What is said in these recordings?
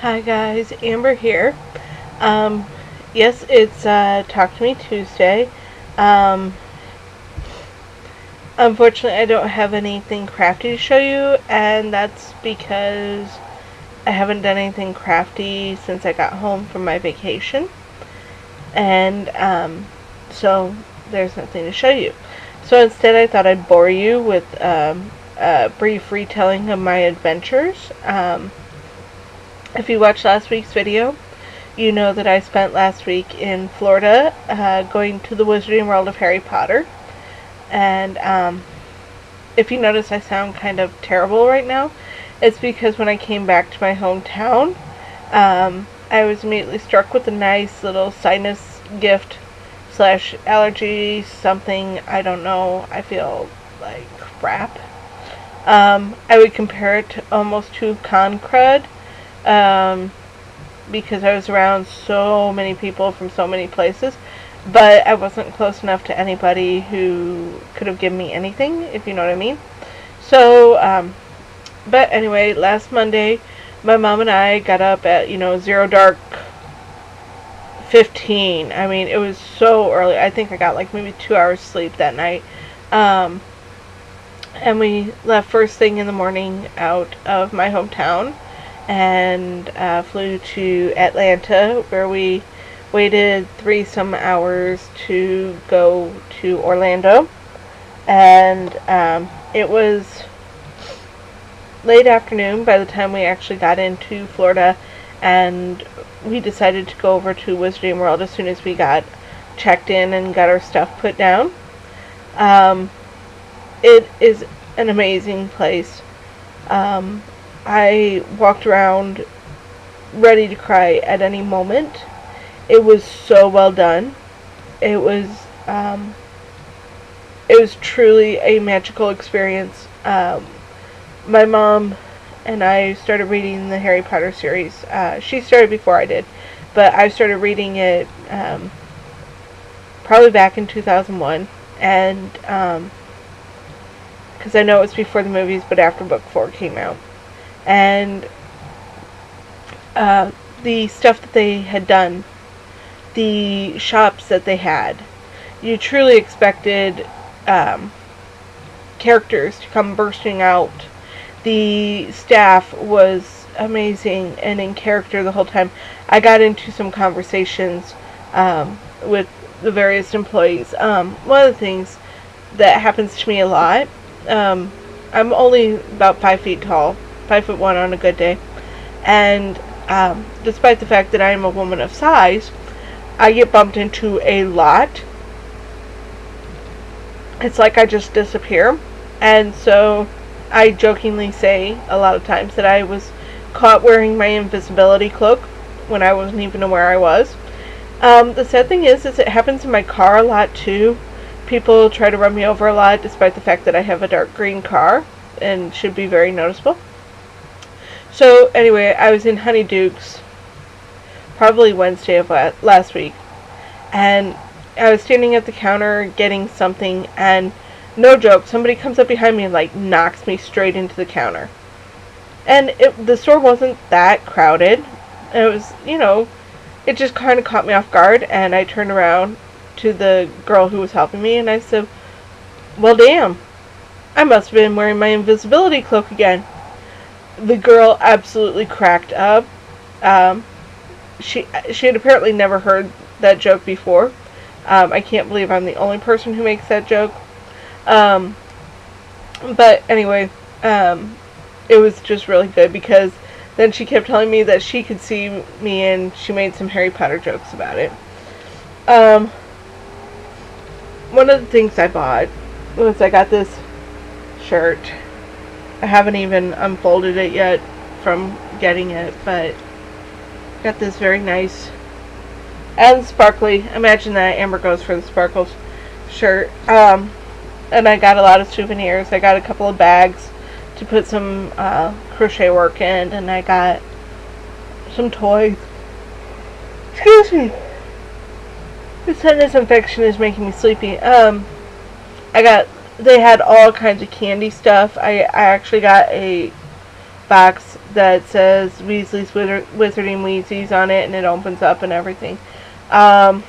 Hi guys, Amber here. Um, yes, it's Talk to Me Tuesday. Um, Unfortunately, I don't have anything crafty to show you, and that's because I haven't done anything crafty since I got home from my vacation, and so there's nothing to show you. So instead, I thought I'd bore you with a brief retelling of my adventures. If you watched last week's video, you know that I spent last week in Florida going to the Wizarding World of Harry Potter. And if you notice I sound kind of terrible right now, it's because when I came back to my hometown, I was immediately struck with a nice little sinus gift / allergy something. I don't know. I feel like crap. I would compare it almost to con crud. Because I was around so many people from so many places, but I wasn't close enough to anybody who could have given me anything, if you know what I mean. So, but anyway, last Monday, my mom and I got up at, 0:15. I mean, it was so early. I think I got like maybe 2 hours sleep that night. And we left first thing in the morning out of my hometown and flew to Atlanta, where we waited 3 some hours to go to Orlando. And it was late afternoon by the time we actually got into Florida, and we decided to go over to Wizarding World as soon as we got checked in and got our stuff put down. It is an amazing place. I walked around ready to cry at any moment. It was so well done. It was truly a magical experience. My mom and I started reading the Harry Potter series. She started before I did, but I started reading it probably back in 2001, and because I know it was before the movies, but after book 4 came out. And the stuff that they had done, the shops that they had, you truly expected characters to come bursting out. The staff was amazing and in character the whole time. I got into some conversations with the various employees. One of the things that happens to me a lot, I'm only about 5 feet tall, 5'1" on a good day, and despite the fact that I am a woman of size, I get bumped into a lot. It's like I just disappear, and so I jokingly say a lot of times that I was caught wearing my invisibility cloak when I wasn't even aware I was. The sad thing is it happens in my car a lot too. People try to run me over a lot, despite the fact that I have a dark green car and should be very noticeable. So anyway, I was in Honeyduke's probably Wednesday of last week, and I was standing at the counter getting something, and no joke, somebody comes up behind me and like knocks me straight into the counter. And the store wasn't that crowded. It was, it just kind of caught me off guard, and I turned around to the girl who was helping me, and I said, well, damn, I must have been wearing my invisibility cloak again. The girl absolutely cracked up. She had apparently never heard that joke before. I can't believe I'm the only person who makes that joke. But anyway, it was just really good, because then she kept telling me that she could see me, and she made some Harry Potter jokes about it. One of the things I bought was I got this shirt. I haven't even unfolded it yet from getting it, but got this very nice and sparkly, imagine that, Amber goes for the sparkles, shirt. And I got a lot of souvenirs. I got a couple of bags to put some crochet work in, and I got some toys. Excuse me. This sinus infection is making me sleepy. They had all kinds of candy stuff. I actually got a box that says Weasley's Wizarding Wheezies on it, and it opens up and everything. But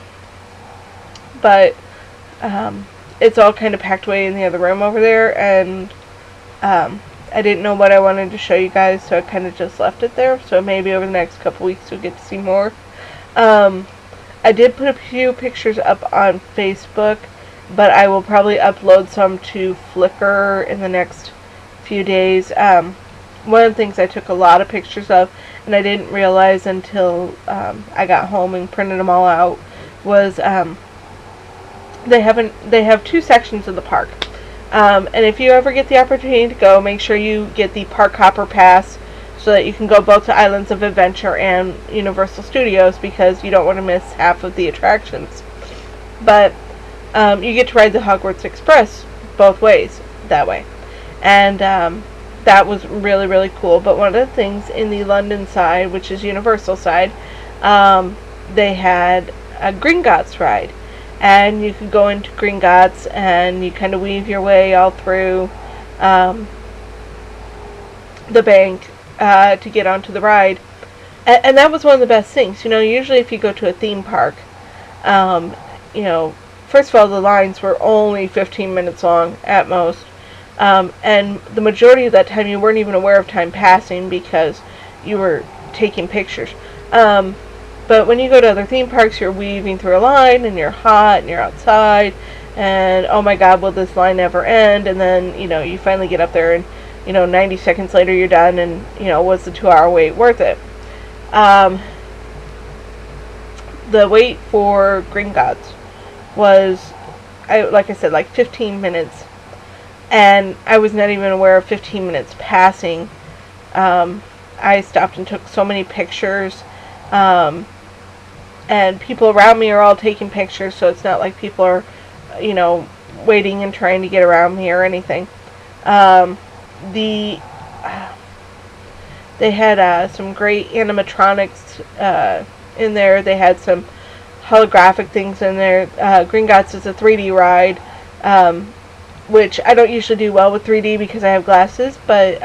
it's all kind of packed away in the other room over there, and I didn't know what I wanted to show you guys, so I kind of just left it there. So maybe over the next couple weeks you'll get to see more. I did put a few pictures up on Facebook, but I will probably upload some to Flickr in the next few days. One of the things I took a lot of pictures of, and I didn't realize until I got home and printed them all out, was they have two sections of the park. And if you ever get the opportunity to go, make sure you get the Park Hopper Pass so that you can go both to Islands of Adventure and Universal Studios, because you don't want to miss half of the attractions. But you get to ride the Hogwarts Express both ways that way. And that was really, really cool. But one of the things in the London side, which is Universal side, they had a Gringotts ride. And you could go into Gringotts and you kind of weave your way all through the bank to get onto the ride. And that was one of the best things. You know, usually if you go to a theme park, you know, first of all, the lines were only 15 minutes long at most. And the majority of that time you weren't even aware of time passing because you were taking pictures. But when you go to other theme parks, you're weaving through a line, and you're hot, and you're outside, and oh my god, will this line never end? And then, you know, you finally get up there, and, you know, 90 seconds later you're done, and, you know, was the 2-hour wait worth it? The wait for Gringotts was, like I said, like 15 minutes, and I was not even aware of 15 minutes passing. I stopped and took so many pictures, and people around me are all taking pictures, so it's not like people are, you know, waiting and trying to get around me or anything. They had some great animatronics in there. They had some holographic things in there. Gringotts is a 3D ride, which I don't usually do well with 3D because I have glasses, but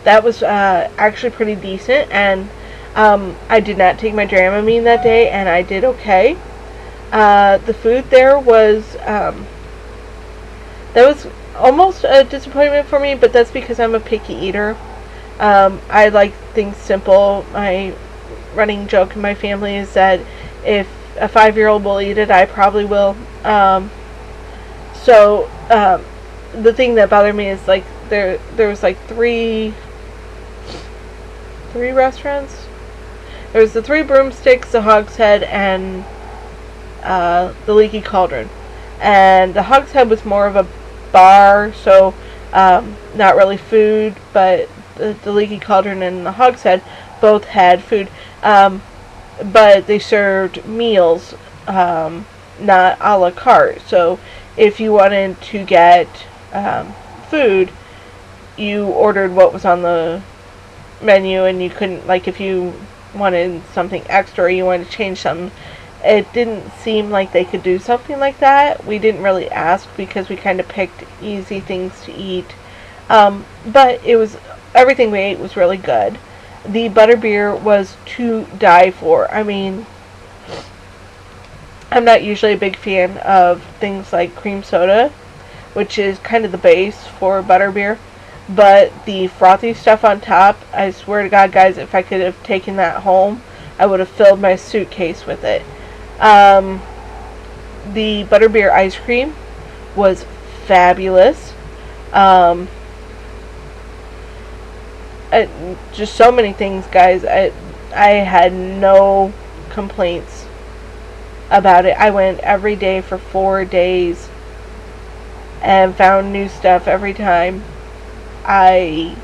that was actually pretty decent, and I did not take my Dramamine that day, and I did okay. The food there was, that was almost a disappointment for me, but that's because I'm a picky eater. I like things simple. My running joke in my family is that if a 5-year-old will eat it, I probably will. So the thing that bothered me is, like, there was like three restaurants. There was the 3 Broomsticks, the Hogshead, and the Leaky Cauldron. And the Hogshead was more of a bar, so not really food, but the Leaky Cauldron and the Hogshead both had food. But they served meals, not a la carte. So if you wanted to get food, you ordered what was on the menu, and you couldn't, like, if you wanted something extra or you wanted to change something, it didn't seem like they could do something like that. We didn't really ask because we kind of picked easy things to eat. But it was, everything we ate was really good. The butterbeer was to die for. I mean, I'm not usually a big fan of things like cream soda, which is kind of the base for butterbeer. But the frothy stuff on top, I swear to God, guys, if I could have taken that home, I would have filled my suitcase with it. The butterbeer ice cream was fabulous. Just so many things, guys. I had no complaints about it. I went every day for 4 days and found new stuff every time. I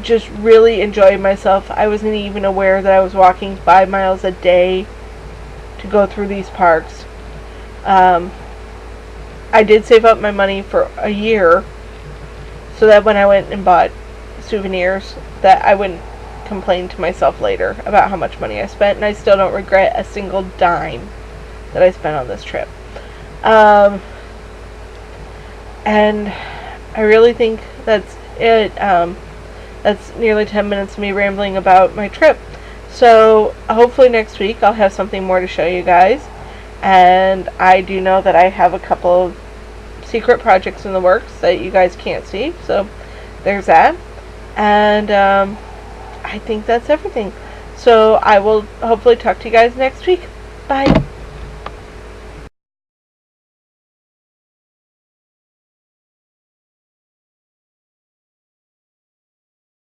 just really enjoyed myself. I wasn't even aware that I was walking 5 miles a day to go through these parks. I did save up my money for a year so that when I went and bought souvenirs, that I wouldn't complain to myself later about how much money I spent, and I still don't regret a single dime that I spent on this trip. And I really think that's it. That's nearly 10 minutes of me rambling about my trip. So hopefully next week I'll have something more to show you guys. And I do know that I have a couple of secret projects in the works that you guys can't see. So there's that. And I think that's everything. So I will hopefully talk to you guys next week. Bye.